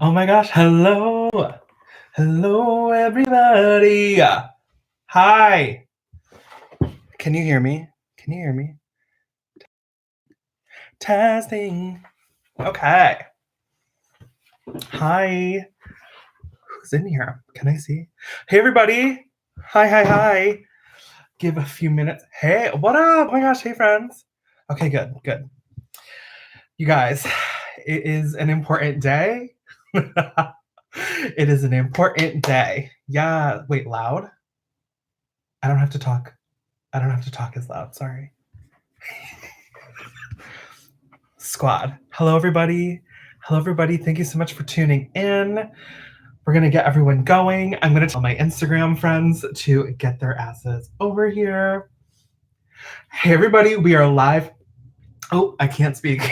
Oh my gosh, hello. Hello, everybody. Hi. Can you hear me? Can you hear me? Testing. Okay. Hi. Who's in here? Can I see? Hey, everybody. Hi. Give a few minutes. Hey, what up? Oh my gosh, hey, friends. Okay, good. You guys, it is an important day. It is an important day. Yeah, wait, loud? I don't have to talk as loud. Sorry. Squad. Hello, everybody. Thank you so much for tuning in. We're going to get everyone going. I'm going to tell my Instagram friends to get their asses over here. Hey, everybody. We are live. Oh, I can't speak.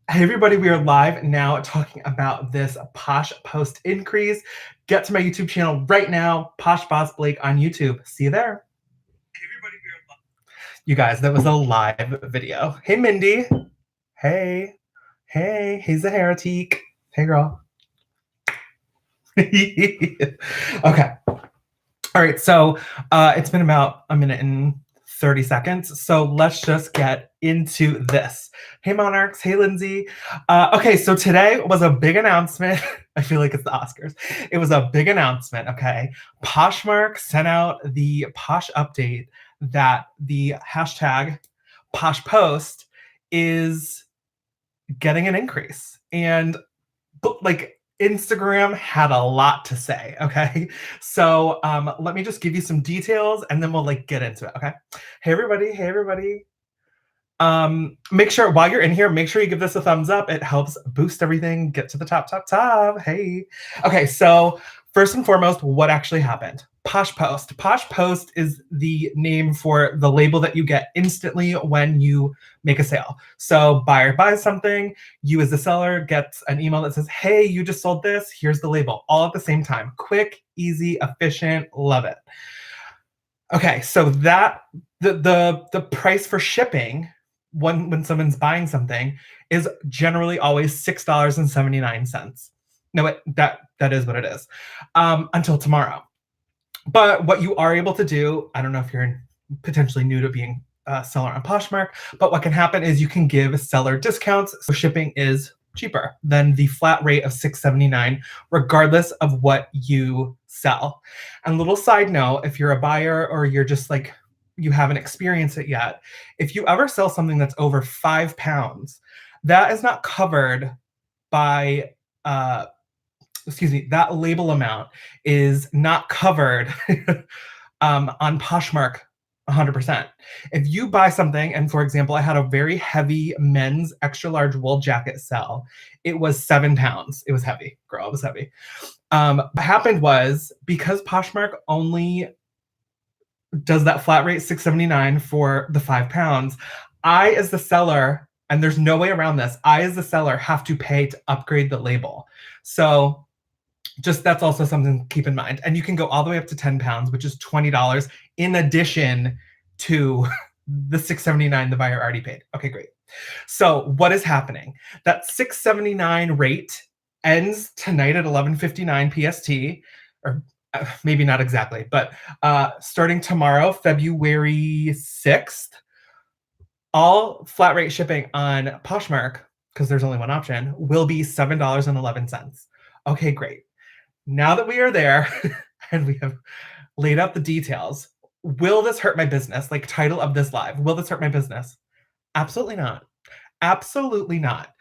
Hey, everybody. We are live now talking about this PoshPost increase. Get to my YouTube channel right now, PoshBossBlake on YouTube. See you there. You guys, that was a live video. Hey, Mindy. Hey, Zaharatique. Hey, girl. Okay. All right. So it's been about a minute and 30 seconds. So let's just get into this. Hey, Monarchs. Hey, Lindsay. Okay. So today was a big announcement. I feel like it's the Oscars. It was a big announcement. Okay. Poshmark sent out the Posh update that the hashtag PoshPost is getting an increase. And like Instagram had a lot to say. Okay. So let me just give you some details and then we'll like get into it. Okay. Hey, everybody. Make sure while you're in here, make sure you give this a thumbs up. It helps boost everything, get to the top. Hey. Okay. So first and foremost, what actually happened? PoshPost. PoshPost is the name for the label that you get instantly when you make a sale. So buyer buys something, you as the seller gets an email that says, hey, you just sold this, here's the label, all at the same time. Quick, easy, efficient, love it. Okay, so that the price for shipping when someone's buying something is generally always $6.79. No, that is what it is. Until tomorrow. But what you are able to do, I don't know if you're potentially new to being a seller on Poshmark, but what can happen is you can give seller discounts, so shipping is cheaper than the flat rate of $6.79, regardless of what you sell. And little side note, if you're a buyer or you're just like, you haven't experienced it yet, if you ever sell something that's over 5 pounds, that is not covered by that label amount is not covered on Poshmark 100%. If you buy something, and for example, I had a very heavy men's extra large wool jacket sell. It was 7 pounds. It was heavy. Girl, it was heavy. What happened was, because Poshmark only does that flat rate $6.79 for the 5 pounds, I as the seller, and there's no way around this, I as the seller have to pay to upgrade the label. So just that's also something to keep in mind. And you can go all the way up to 10 pounds, which is $20 in addition to the $6.79 the buyer already paid. Okay, great. So what is happening? That $6.79 rate ends tonight at 11:59 PST, or maybe not exactly, but starting tomorrow, February 6th, all flat rate shipping on Poshmark, because there's only one option, will be $7.11. Okay, great. Now that we are there and we have laid out the details, will this hurt my business? Like, title of this live, will this hurt my business? Absolutely not. Absolutely not.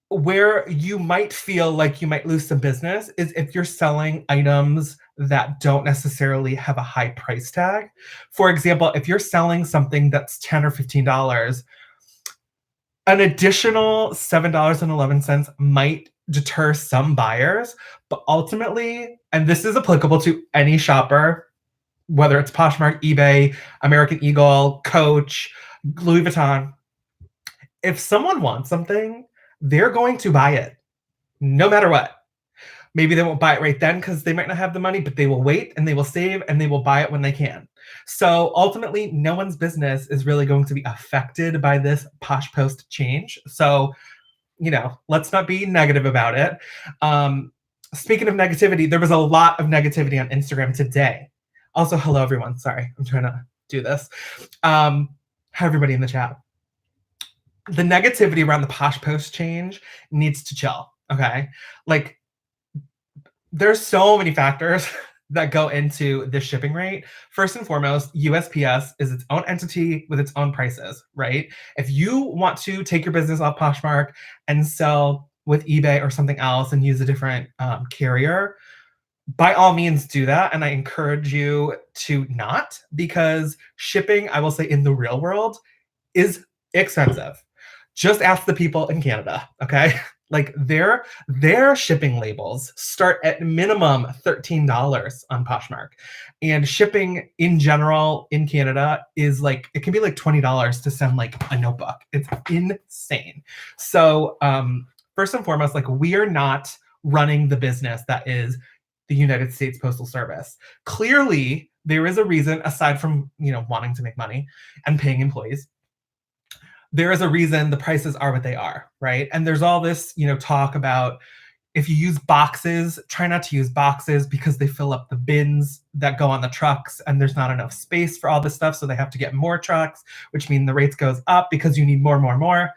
Where you might feel like you might lose some business is if you're selling items that don't necessarily have a high price tag. For example, if you're selling something that's $10 or $15, an additional $7.11 might deter some buyers, but ultimately, and this is applicable to any shopper, whether it's Poshmark, eBay, American Eagle, Coach, Louis Vuitton, if someone wants something, they're going to buy it no matter what. Maybe they won't buy it right then because they might not have the money, but they will wait and they will save and they will buy it when they can. So ultimately, no one's business is really going to be affected by this PoshPost change. So let's not be negative about it. Speaking of negativity, there was a lot of negativity on Instagram today. Also, hello everyone. Sorry, I'm trying to do this. Hi everybody in the chat. The negativity around the PoshPost change needs to chill. Okay, like there's so many factors that go into the shipping rate. First and foremost, USPS is its own entity with its own prices, right? If you want to take your business off Poshmark and sell with eBay or something else and use a different carrier, by all means do that. And I encourage you to not, because shipping, I will say, in the real world is expensive. Just ask the people in Canada, okay? Like their shipping labels start at minimum $13 on Poshmark. And shipping in general in Canada is like, it can be like $20 to send like a notebook. It's insane. So first and foremost, like we are not running the business that is the United States Postal Service. Clearly, there is a reason, aside from wanting to make money and paying employees, there is a reason the prices are what they are, right? And there's all this, talk about if you use boxes, try not to use boxes because they fill up the bins that go on the trucks and there's not enough space for all this stuff. So they have to get more trucks, which means the rates goes up because you need more.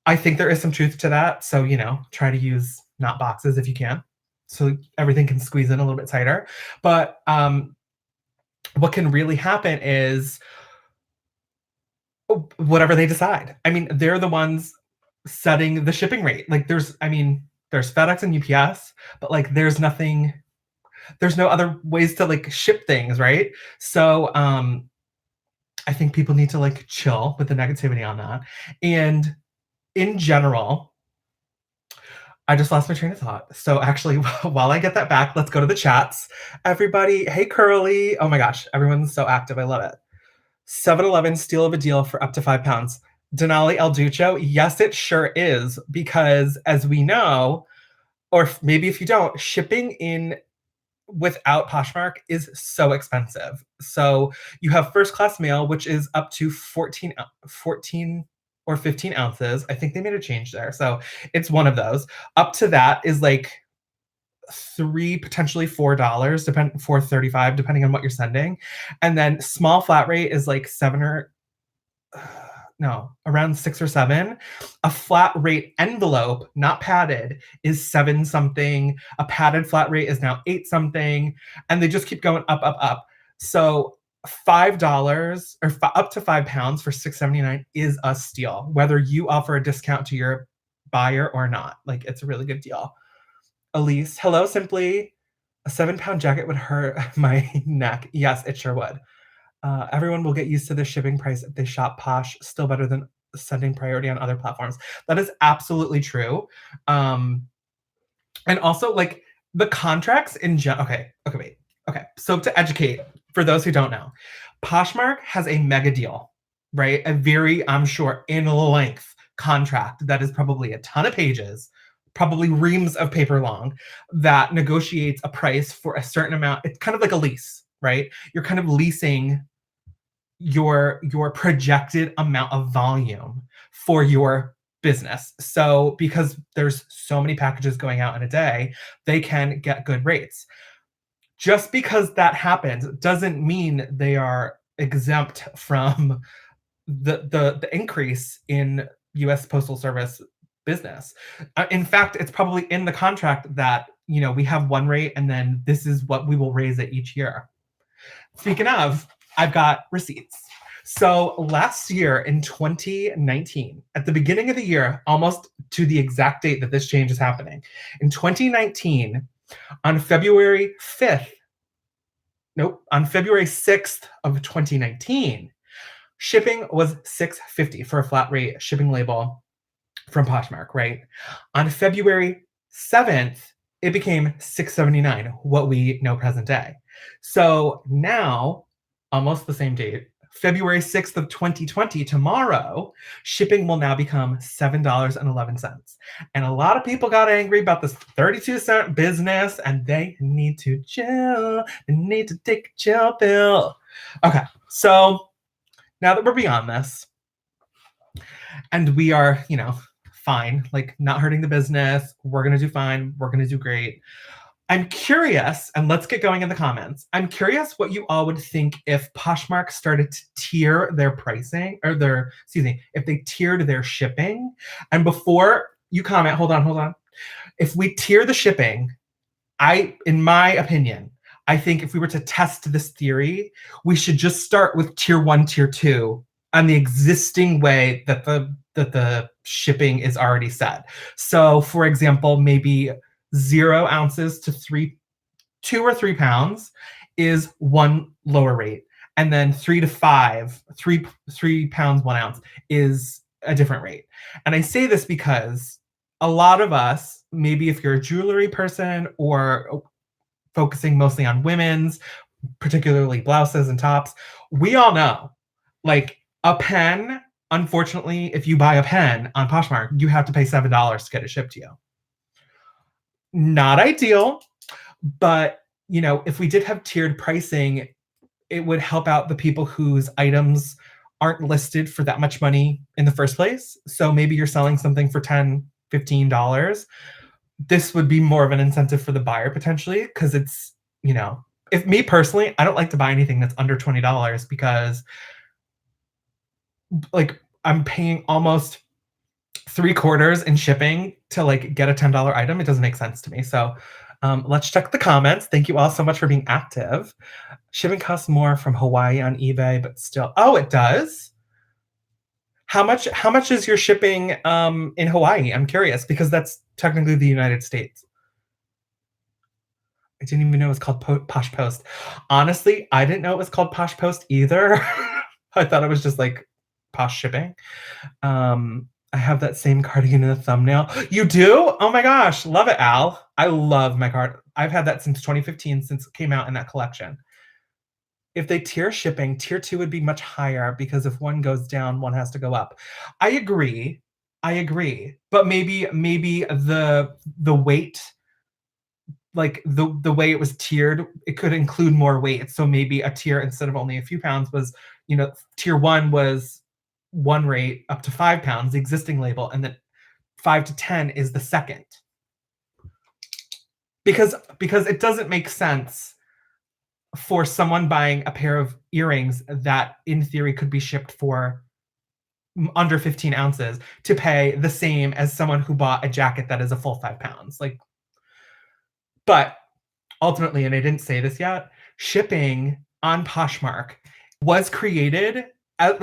I think there is some truth to that. So, try to use not boxes if you can, so everything can squeeze in a little bit tighter. But what can really happen is whatever they decide. I mean, they're the ones setting the shipping rate. Like there's FedEx and UPS, but like there's no other ways to like ship things, right? So I think people need to like chill with the negativity on that. And in general, I just lost my train of thought. So actually, while I get that back, let's go to the chats. Everybody, hey Curly. Oh my gosh, everyone's so active. I love it. 7-Eleven steal of a deal for up to £5. Denali El Ducho, yes, it sure is, because as we know, or maybe if you don't, shipping in without Poshmark is so expensive. So you have first class mail, which is up to 14 or 15 ounces. I think they made a change there. So it's one of those. Up to that is like $3, potentially $4, $4.35, depending on what you're sending. And then small flat rate is like around 6 or 7. A flat rate envelope, not padded, is 7 something. A padded flat rate is now 8 something. And they just keep going up. So $5 or up to £5 for £6.79 is a steal, whether you offer a discount to your buyer or not. Like it's a really good deal. Elise, hello, Simply. A 7-pound jacket would hurt my neck. Yes, it sure would. Everyone will get used to the shipping price if they shop Posh. Still better than sending priority on other platforms. That is absolutely true. And also, like the contracts in general. Okay. So to educate for those who don't know, Poshmark has a mega deal, right? A very, I'm sure, in length contract that is probably a ton of pages, probably reams of paper long, that negotiates a price for a certain amount. It's kind of like a lease, right? You're kind of leasing your projected amount of volume for your business. So because there's so many packages going out in a day, they can get good rates. Just because that happens doesn't mean they are exempt from the increase in US Postal Service business. In fact, it's probably in the contract that, we have one rate and then this is what we will raise it each year. Speaking of, I've got receipts. So last year in 2019, at the beginning of the year, almost to the exact date that this change is happening, in 2019, on February 6th of 2019, shipping was $6.50 for a flat rate shipping label from Poshmark, right? On February 7th, it became $6.79, what we know present day. So now, almost the same date, February 6th of 2020, tomorrow, shipping will now become $7.11. And a lot of people got angry about this 32-cent business, and they need to chill. They need to take a chill pill. Okay, so now that we're beyond this, and we are, fine. Like, not hurting the business. We're going to do fine. We're going to do great. I'm curious, and let's get going in the comments. I'm curious what you all would think if Poshmark started to tier their pricing, or if they tiered their shipping. And before you comment, hold on. If we tier the shipping, in my opinion, I think if we were to test this theory, we should just start with tier 1, tier 2 on the existing way that the shipping is already set. So, for example, maybe 0 ounces to 2 or 3 pounds is one lower rate, and then 3 to 5, 3 pounds 1 ounce is a different rate. And I say this because a lot of us, maybe if you're a jewelry person or focusing mostly on women's, particularly blouses and tops, we all know, like, a pen, unfortunately, if you buy a pen on Poshmark, you have to pay $7 to get it shipped to you. Not ideal, but, you know, if we did have tiered pricing, it would help out the people whose items aren't listed for that much money in the first place. So maybe you're selling something for $10, $15. This would be more of an incentive for the buyer potentially, because it's, you know, if me personally, I don't like to buy anything that's under $20 because, like, I'm paying almost 3/4 in shipping to, like, get a $10 item. It doesn't make sense to me. So let's check the comments. Thank you all so much for being active. Shipping costs more from Hawaii on eBay, but still. Oh, it does? How much is your shipping in Hawaii? I'm curious, because that's technically the United States. I didn't even know it was called PoshPost. Honestly, I didn't know it was called PoshPost either. I thought it was just like Posh shipping. I have that same cardigan in the thumbnail. You do? Oh my gosh. Love it, Al. I love my card. I've had that since 2015, since it came out in that collection. If they tier shipping, tier 2 would be much higher, because if one goes down, one has to go up. I agree. But maybe the weight, like the way it was tiered, it could include more weight. So maybe a tier, instead of only a few pounds, was, you know, tier 1 was one rate up to 5 pounds, the existing label, and then 5 to 10 is the second. Because it doesn't make sense for someone buying a pair of earrings that in theory could be shipped for under 15 ounces to pay the same as someone who bought a jacket that is a full 5 pounds. Like, but ultimately, and I didn't say this yet, shipping on Poshmark was created at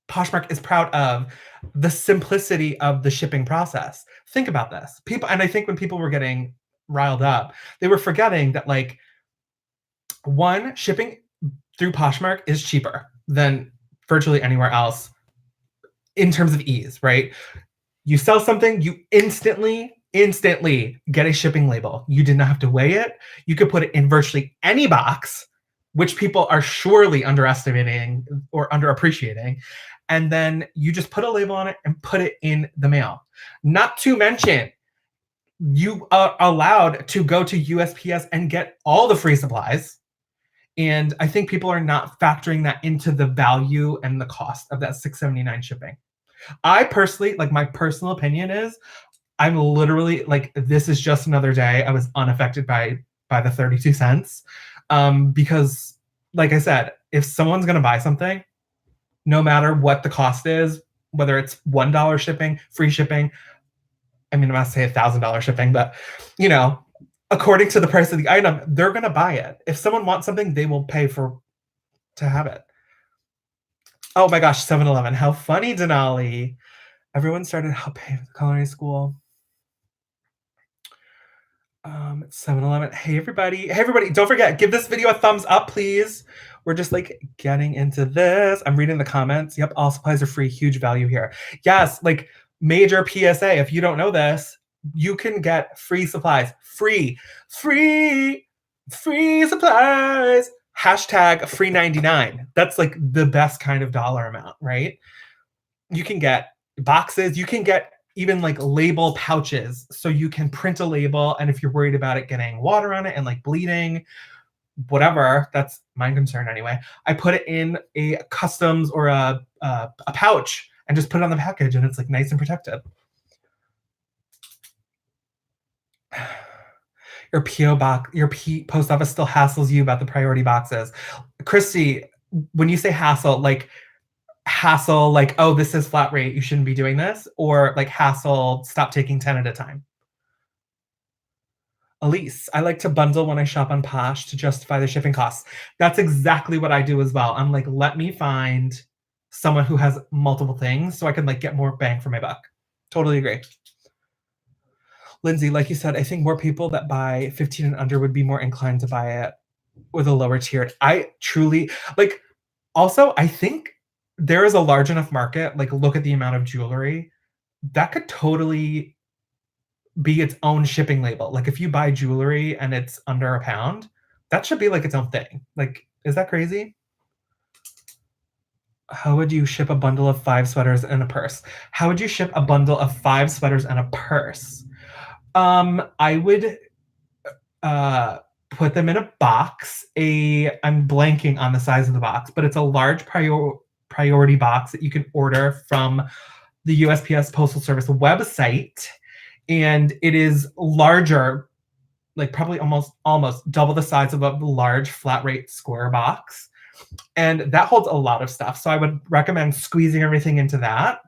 Poshmark is proud of the simplicity of the shipping process. Think about this. And I think when people were getting riled up, they were forgetting that, like, one, shipping through Poshmark is cheaper than virtually anywhere else in terms of ease, right? You sell something, you instantly get a shipping label. You did not have to weigh it. You could put it in virtually any box, which people are surely underestimating or underappreciating. And then you just put a label on it and put it in the mail. Not to mention, you are allowed to go to USPS and get all the free supplies. And I think people are not factoring that into the value and the cost of that $6.79 shipping. I personally, like, my personal opinion is, I'm literally like, this is just another day. I was unaffected by the 32 cents. Because, like I said, if someone's going to buy something, no matter what the cost is, whether it's $1 shipping, free shipping, I mean, I'm not saying $1,000 shipping, but, you know, according to the price of the item, they're going to buy it. If someone wants something, they will pay to have it. Oh my gosh, 7-Eleven. How funny, Denali. Everyone started help pay for the culinary school. 7-Eleven. Hey everybody. Don't forget, give this video a thumbs up, please. We're just, like, getting into this. I'm reading the comments. Yep, all supplies are free. Huge value here. Yes, like, major PSA. If you don't know this, you can get free supplies. Free supplies. Hashtag free 99. That's, like, the best kind of dollar amount, right? You can get boxes. You can get even, like, label pouches, so you can print a label, and if you're worried about it getting water on it and, like, bleeding, whatever, that's my concern anyway, I put it in a customs or a pouch, and just put it on the package, and it's like nice and protected. Your PO box, your post office still hassles you about the priority boxes. Christy, when you say hassle, like oh, this is flat rate, you shouldn't be doing this, or like hassle, stop taking 10 at a time? Elise, I like to bundle when I shop on Posh to justify the shipping costs. That's exactly what I do as well. I'm like, let me find someone who has multiple things so I can like get more bang for my buck. Totally agree. Lindsay, like you said, I think more people that buy 15 and under would be more inclined to buy it with a lower tiered. I truly like, also, I think there is a large enough market, like look at the amount of jewelry that could totally be its own shipping label. Like if you buy jewelry and it's under £1, that should be like its own thing. Like, is that crazy? How would you ship a bundle of 5 sweaters and a purse? How would you ship a bundle of 5 sweaters and a purse? I would put them in a box. I'm blanking on the size of the box, but it's a large priority box that you can order from the USPS Postal Service website. And it is larger, like probably almost double the size of a large flat rate square box. And that holds a lot of stuff. So I would recommend squeezing everything into that.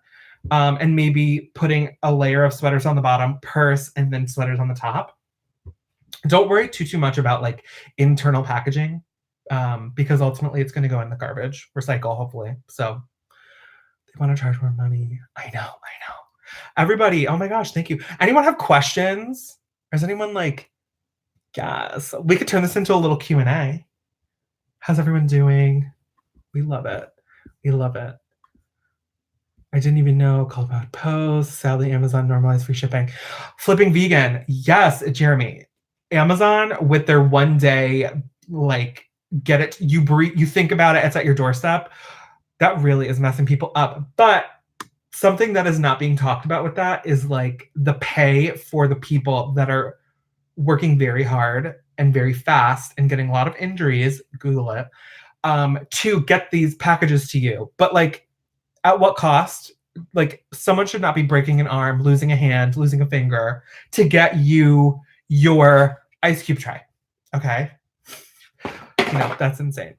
And maybe putting a layer of sweaters on the bottom, purse, and then sweaters on the top. Don't worry too much about like internal packaging, because ultimately it's going to go in the garbage, recycle, hopefully. So they want to charge more money. I know. Everybody, oh my gosh, thank you. Anyone have questions? Or is anyone like, yes, we could turn this into a little Q&A. How's everyone doing? We love it. I didn't even know. Call about posts. Sadly, Amazon normalized free shipping. Flipping vegan. Yes, Jeremy. Amazon with their 1 day, like, get it. You think about it. It's at your doorstep. That really is messing people up. But something that is not being talked about with that is like the pay for the people that are working very hard and very fast and getting a lot of injuries. Google it. To get these packages to you. But like, at what cost? Like someone should not be breaking an arm, losing a hand, losing a finger to get you your ice cube tray. Okay. No, that's insane.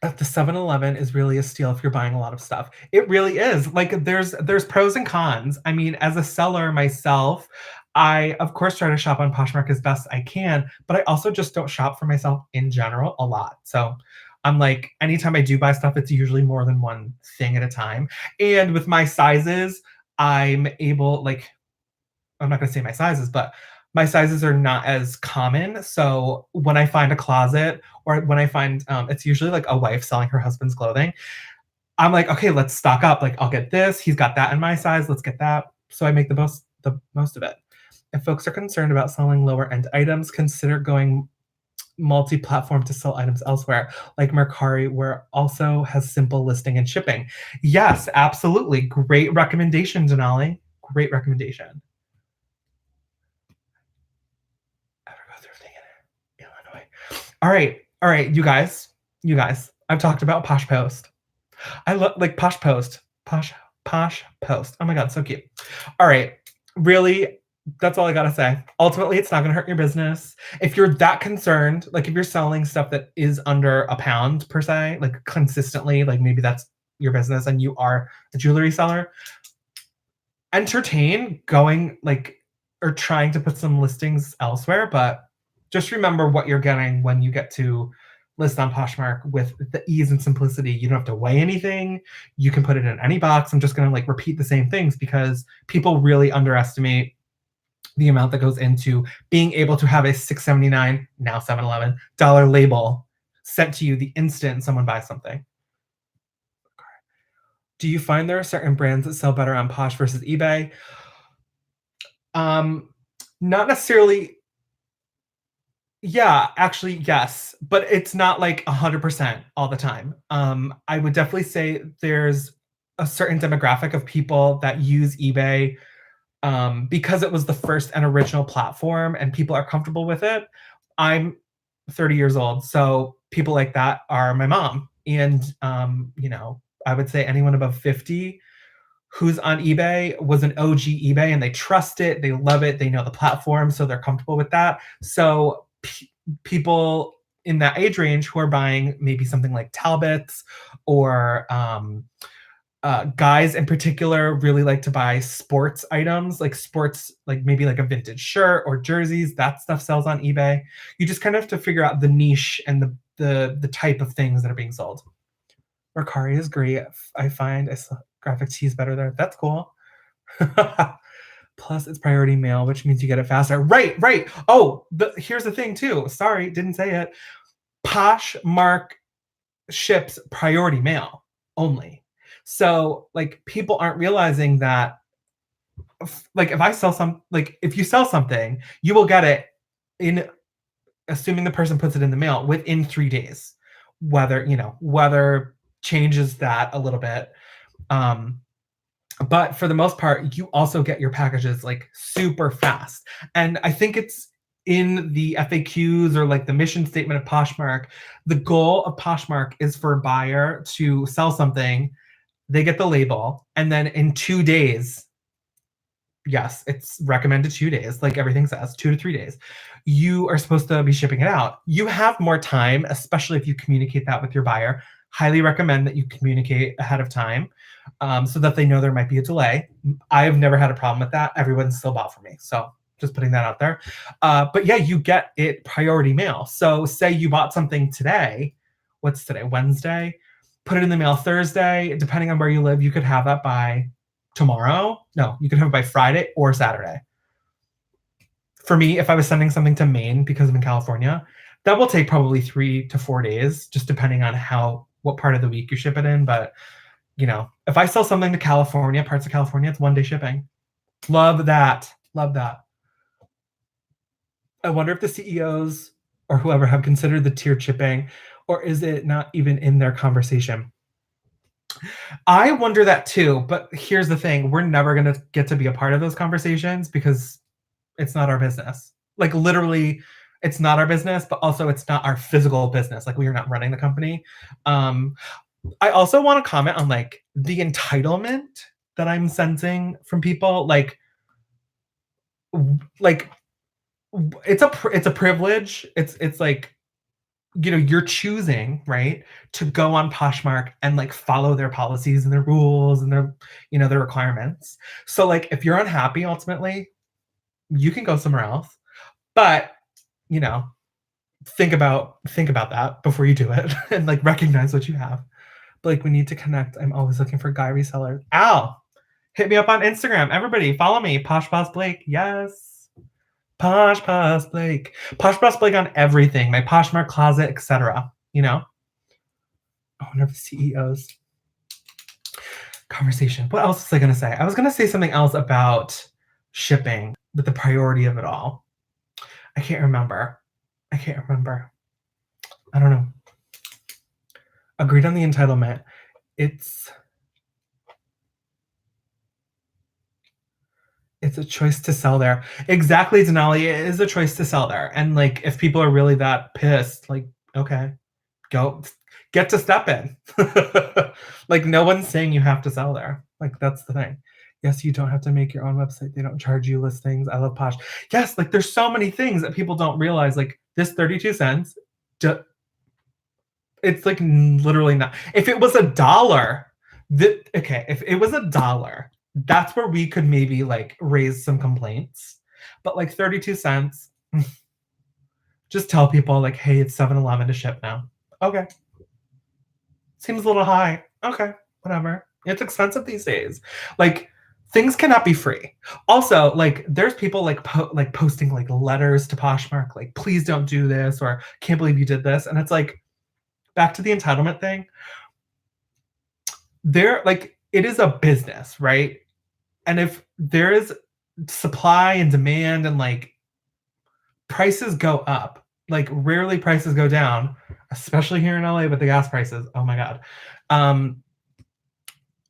The 7-Eleven is really a steal if you're buying a lot of stuff. It really is. Like there's pros and cons. I mean, as a seller myself, I of course try to shop on Poshmark as best I can, but I also just don't shop for myself in general a lot. So I'm like, anytime I do buy stuff, it's usually more than one thing at a time. And with my sizes, I'm able, like, I'm not going to say my sizes, but my sizes are not as common. So when I find a closet or when I find, it's usually like a wife selling her husband's clothing, I'm like, okay, let's stock up. Like, I'll get this. He's got that in my size. Let's get that. So I make the most of it. If folks are concerned about selling lower end items, consider going multi-platform to sell items elsewhere, like Mercari, where also has simple listing and shipping. Yes, absolutely. Great recommendation, Denali. Great recommendation. Illinois. All right, you guys. I've talked about PoshPost. I love like PoshPost. PoshPost. Oh my god, so cute. All right, really, that's all I gotta say. Ultimately, it's not gonna hurt your business. If you're that concerned, like if you're selling stuff that is under £1 per se, like consistently, like maybe that's your business and you are a jewelry seller, entertain going like or trying to put some listings elsewhere, but just remember what you're getting when you get to list on Poshmark with the ease and simplicity. You don't have to weigh anything. You can put it in any box. I'm just gonna like repeat the same things because people really underestimate the amount that goes into being able to have a $6.79, now $7.11 label sent to you the instant someone buys something. Do you find there are certain brands that sell better on Posh versus eBay? Not necessarily. Yeah, actually, yes, but it's not like 100% all the time. I would definitely say there's a certain demographic of people that use eBay because it was the first and original platform and people are comfortable with it. I'm 30 years old, so people like that are my mom. And, I would say anyone above 50 who's on eBay was an OG eBay and they trust it, they love it, they know the platform, so they're comfortable with that. So people in that age range who are buying maybe something like Talbots or guys in particular really like to buy sports items, like sports, like maybe like a vintage shirt or jerseys. That stuff sells on eBay. You just kind of have to figure out the niche and the type of things that are being sold. Mercari is great. I find graphic tees better there. That's cool. Plus, it's priority mail, which means you get it faster. Right, right. Oh, here's the thing too. Sorry, didn't say it. Poshmark ships priority mail only. So, like, people aren't realizing that, like, if you sell something, you will get it assuming the person puts it in the mail within 3 days. Weather changes that a little bit. But for the most part, you also get your packages like super fast. And I think it's in the FAQs or like the mission statement of Poshmark. The goal of Poshmark is for a buyer to sell something, they get the label, and then in 2 days, yes, it's recommended 2 days, like everything says, 2 to 3 days, you are supposed to be shipping it out. You have more time, especially if you communicate that with your buyer. Highly recommend that you communicate ahead of time so that they know there might be a delay. I've never had a problem with that. Everyone's still bought from me. So just putting that out there. But yeah, you get it priority mail. So say you bought something today. What's today? Wednesday. Put it in the mail Thursday. Depending on where you live, you could have that by tomorrow. No, you could have it by Friday or Saturday. For me, if I was sending something to Maine because I'm in California, that will take probably 3 to 4 days, just depending on what part of the week you ship it in. But if I sell something to California, parts of California, it's 1-day shipping. Love that. Love that. I wonder if the CEOs or whoever have considered the tiered shipping, or is it not even in their conversation? I wonder that too, but here's the thing. We're never going to get to be a part of those conversations because it's not our business. Like literally, it's not our business, but also it's not our physical business. Like we are not running the company. I also want to comment on like the entitlement that I'm sensing from people. Like it's a privilege. It's like, you're choosing, right, to go on Poshmark and like follow their policies and their rules and their, their requirements. So like if you're unhappy, ultimately, you can go somewhere else. But, think about that before you do it and like recognize what you have. But like we need to connect. I'm always looking for guy resellers. Al, hit me up on Instagram. Everybody follow me, PoshBossBlake. Yes. PoshBossBlake. PoshBossBlake on everything. My Poshmark closet, etc. I wonder if the CEOs conversation. What else was I going to say? I was going to say something else about shipping with the priority of it all. I can't remember. I don't know. Agreed on the entitlement. It's a choice to sell there. Exactly, Denali. It is a choice to sell there. And like, if people are really that pissed, like, okay, go get to step in. Like, no one's saying you have to sell there. Like, that's the thing. Yes, you don't have to make your own website. They don't charge you listings. I love Posh. Yes, like there's so many things that people don't realize. Like this 32 cents, it's like literally not. If it was $1, if it was $1, that's where we could maybe like raise some complaints. But like 32 cents, just tell people like, hey, it's 7-Eleven to ship now. Okay. Seems a little high. Okay, whatever. It's expensive these days. Like things cannot be free. Also, like there's people like posting like letters to Poshmark, like please don't do this, or can't believe you did this. And it's like, back to the entitlement thing. It is a business, right? And if there is supply and demand and like prices go up, like rarely prices go down, especially here in LA with the gas prices. Oh my God.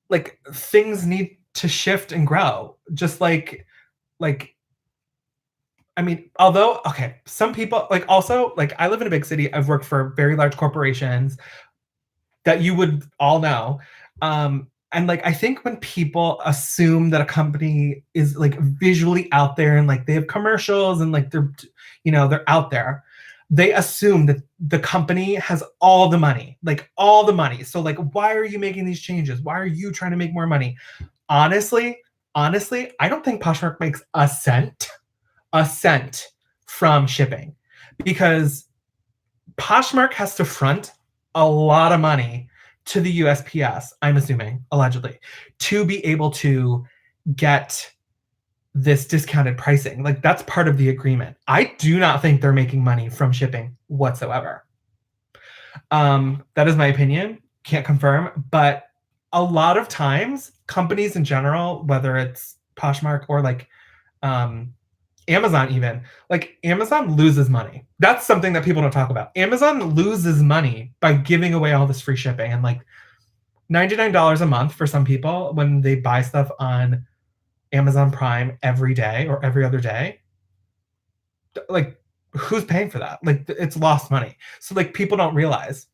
Like things need to shift and grow. Just like, I mean, although, okay, some people like also like I live in a big city. I've worked for very large corporations that you would all know. And like, I think when people assume that a company is like visually out there and like they have commercials and like they're, they're out there, they assume that the company has all the money, like all the money. So like, why are you making these changes? Why are you trying to make more money? Honestly, I don't think Poshmark makes a cent from shipping, because Poshmark has to front a lot of money to the USPS, I'm assuming, allegedly, to be able to get this discounted pricing. Like, that's part of the agreement. I do not think they're making money from shipping whatsoever. That is my opinion. Can't confirm, but a lot of times, companies in general, whether it's Poshmark or like Amazon, even, like Amazon loses money. That's something that people don't talk about. Amazon loses money by giving away all this free shipping, and like $99 a month for some people when they buy stuff on Amazon Prime every day or every other day. Like, who's paying for that? Like, it's lost money. So like, people don't realize.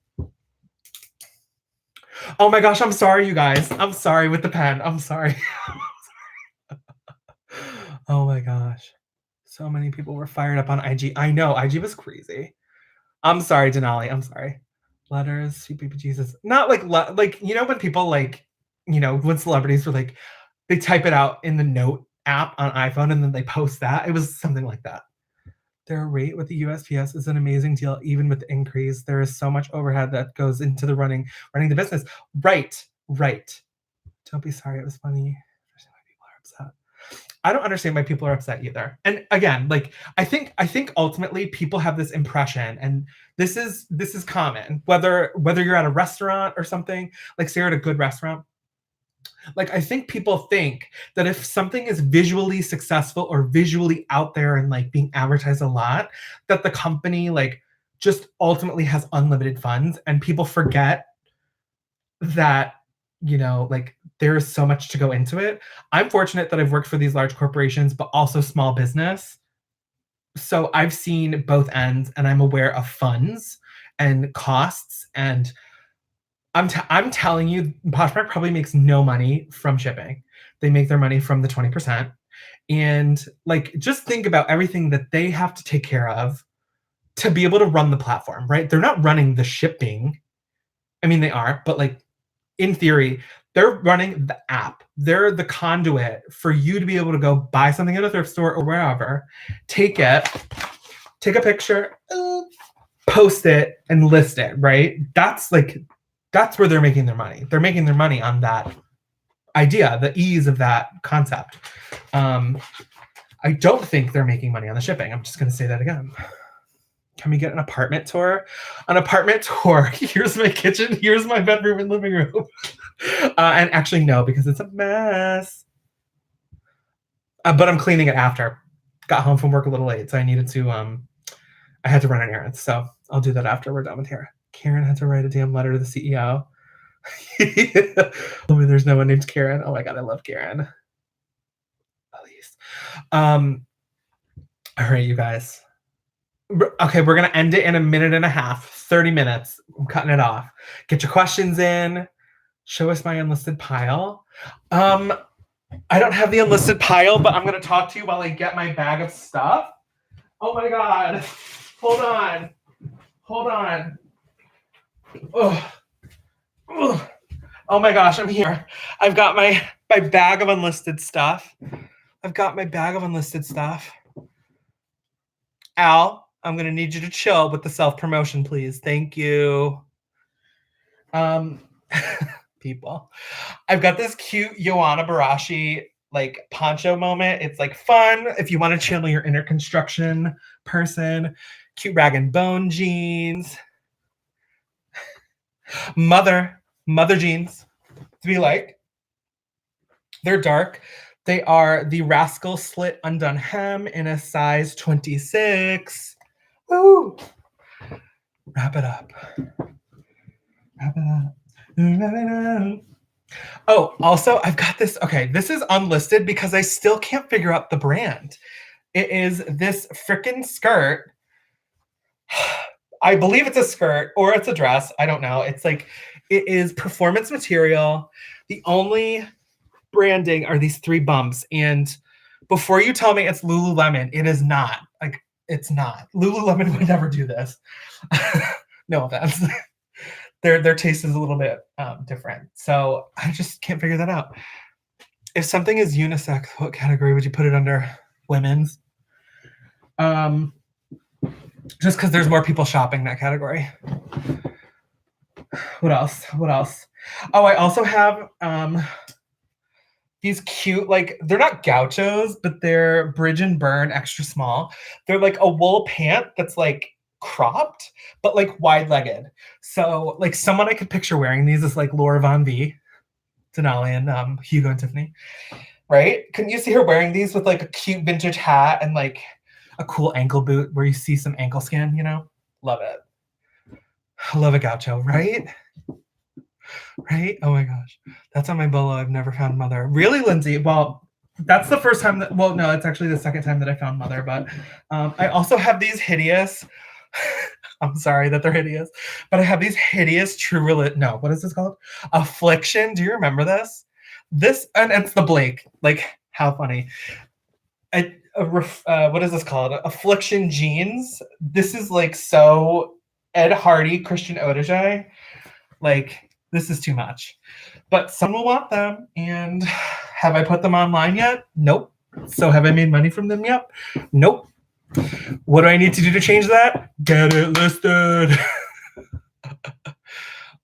Oh my gosh, I'm sorry, you guys. I'm sorry with the pen. I'm sorry. Oh my gosh. So many people were fired up on IG. I know, IG was crazy. I'm sorry, Denali. I'm sorry. Letters, CPP Jesus. Not like, when people like, when celebrities were like, they type it out in the note app on iPhone and then they post that. It was something like that. Their rate with the USPS is an amazing deal, even with the increase. There is so much overhead that goes into the running the business. Right. Don't be sorry. It was funny. People are upset. I don't understand why people are upset either. And again, like, I think ultimately people have this impression, and this is common, whether you're at a restaurant or something, like say you're at a good restaurant. Like, I think people think that if something is visually successful or visually out there and like being advertised a lot, that the company like just ultimately has unlimited funds, and people forget that, like, there's so much to go into it. I'm fortunate that I've worked for these large corporations, but also small business. So I've seen both ends, and I'm aware of funds and costs. And I'm telling you, Poshmark probably makes no money from shipping. They make their money from the 20%. And like, just think about everything that they have to take care of to be able to run the platform, right? They're not running the shipping. I mean, they are, but like, in theory, they're running the app. They're the conduit for you to be able to go buy something at a thrift store or wherever, take a picture, post it, and list it, right? That's where they're making their money. They're making their money on that idea, the ease of that concept. I don't think they're making money on the shipping. I'm just going to say that again. Can we get an apartment tour? An apartment tour. Here's my kitchen. Here's my bedroom and living room. And actually, no, because it's a mess. But I'm cleaning it after. Got home from work a little late, so I needed to. I had to run an errand, so I'll do that after we're done with here. Karen had to write a damn letter to the CEO. Oh, there's no one named Karen. Oh my god, I love Karen. Elise. All right, you guys. Okay, we're going to end it in a minute and a half, 30 minutes. I'm cutting it off. Get your questions in. Show us my unlisted pile. I don't have the unlisted pile, but I'm going to talk to you while I get my bag of stuff. Oh my god. Hold on. Oh my gosh, I'm here. I've got my bag of unlisted stuff. Al, I'm going to need you to chill with the self-promotion, please. Thank you. People. I've got this cute Joanna Barashi like poncho moment. It's like fun if you want to channel your inner construction person. Cute rag and bone jeans. Mother jeans to be like. They're dark. They are the Rascal Slit Undone Hem in a size 26. Woo! Wrap it up. Oh, also, I've got this. Okay, this is unlisted because I still can't figure out the brand. It is this freaking skirt. I believe it's a skirt or it's a dress. I don't know. It's like, It is performance material. The only branding are these 3 bumps. And before you tell me it's Lululemon, it is not. Like, it's not. Lululemon would never do this. No offense. Their taste is a little bit different. So I just can't figure that out. If something is unisex, what category would you put it under? Women's? Just because there's more people shopping that category. What else? Oh, I also have these cute, like, they're not gauchos, but they're Bridge and Burn extra small. They're like a wool pant that's like cropped, but like wide-legged. So like someone I could picture wearing these is like Laura Von V, Denali, and Hugo and Tiffany, right? Couldn't you see her wearing these with like a cute vintage hat and like a cool ankle boot where you see some ankle skin, you know? Love it. I love a gaucho, right? Right? Oh my gosh. That's on my bolo. I've never found Mother. Really, Lindsay? Well, that's the first time that, well, no, it's actually the second time that I found Mother, but I also have these hideous, I'm sorry that they're hideous, but I have these hideous no, what is this called? Affliction. Do you remember this? This, and it's the Blake. Like, how funny. What is this called? Affliction jeans. This is like so Ed Hardy, Christian Audigier. Like, this is too much. But some will want them. And have I put them online yet? Nope. So have I made money from them yet? Nope. What do I need to do to change that? Get it listed.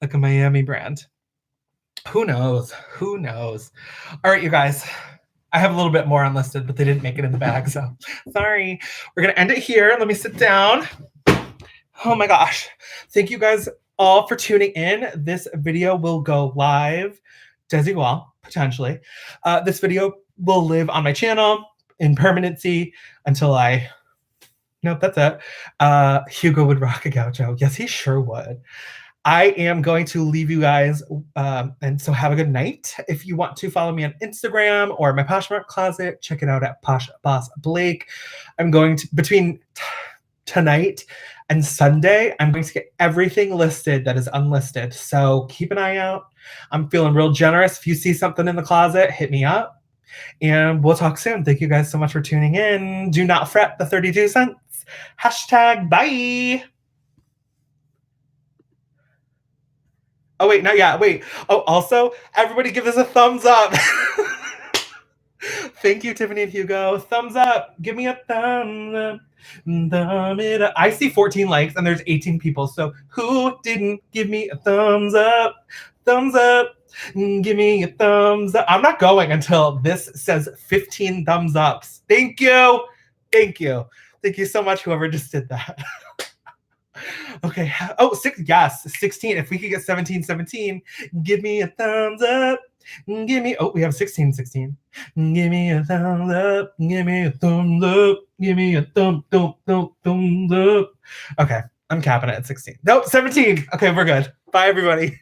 Like a Miami brand. Who knows? Who knows? All right, you guys. I have a little bit more unlisted, but they didn't make it in the bag, so sorry. We're going to end it here. Let me sit down. Oh my gosh. Thank you guys all for tuning in. This video will go live desigual, potentially. This video will live on my channel in permanency until nope, that's it. Hugo would rock a gaucho. Yes, he sure would. I am going to leave you guys, and so have a good night. If you want to follow me on Instagram or my Poshmark closet, check it out at PoshBossBlake. I'm going to, between tonight and Sunday, I'm going to get everything listed that is unlisted. So keep an eye out. I'm feeling real generous. If you see something in the closet, hit me up. And we'll talk soon. Thank you guys so much for tuning in. Do not fret the 32 cents. # bye. Oh, wait, not yet. Wait. Oh, also, everybody give us a thumbs up. Thank you, Tiffany and Hugo. Thumbs up. Give me a thumbs up. Thumb it up. I see 14 likes and there's 18 people. So who didn't give me a thumbs up? Thumbs up. Give me a thumbs up. I'm not going until this says 15 thumbs ups. Thank you. Thank you. Thank you so much, whoever just did that. Okay. Oh, 16. If we could get 17, give me a thumbs up. Give me, oh, we have 16. Give me a thumbs up. Give me a thumbs up. Give me a thumbs up. Okay. I'm capping it at 16. Nope, 17. Okay, we're good. Bye, everybody.